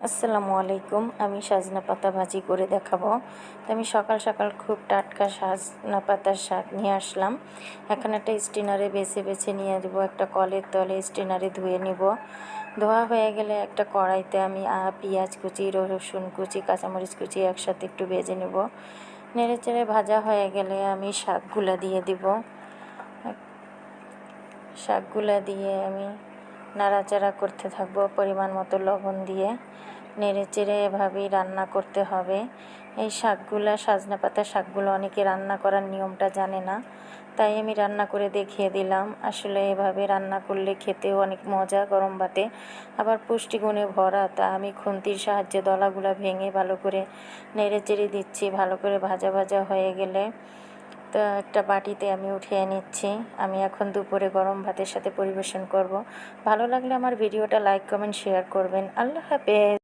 আসসালামু আলাইকুম। আমি সজনা পাতা ভাজি করে দেখাবো। তো আমি সকাল সকাল খুব টাটকা সজনা পাতার শাক নিয়ে আসলাম। এখন একটা স্ট্রেনারে বেছে নিয়ে দেবো, একটা কলের তলে স্ট্রেনারে ধুয়ে নিব। ধোয়া হয়ে গেলে একটা কড়াইতে আমি পেঁয়াজ কুচি, রসুন কুচি, কাঁচামরিচ কুচি একসাথে একটু ভেজে নেব। নেড়েচেড়ে ভাজা হয়ে গেলে আমি শাকগুলা দিয়ে দিব। শাকগুলা দিয়ে আমি নাড়াচাড়া করতে থাকবো, পরিমাণ মতো লবণ দিয়ে নেড়েচেড়ে এভাবেই রান্না করতে হবে। এই শাকগুলা, সজনা পাতা শাকগুলো অনেকে রান্না করার নিয়মটা জানে না, তাই আমি রান্না করে দেখিয়ে দিলাম। আসলে এভাবে রান্না করলে খেতেও অনেক মজা, গরম ভাতে আবার পুষ্টিগুণে ভরা। তা আমি খুন্তির সাহায্যে দলাগুলা ভেঙে ভালো করে নেড়েচেড়ে দিচ্ছি। ভালো করে ভাজা ভাজা হয়ে গেলে তো একটা বাটিতে আমি উঠিয়ে নিচ্ছি। আমি এখন দুপুরে গরম ভাতের সাথে পরিবেশন করব। ভালো লাগলে আমার ভিডিওটা লাইক, কমেন্ট, শেয়ার করবেন। আল্লাহ হাফেজ।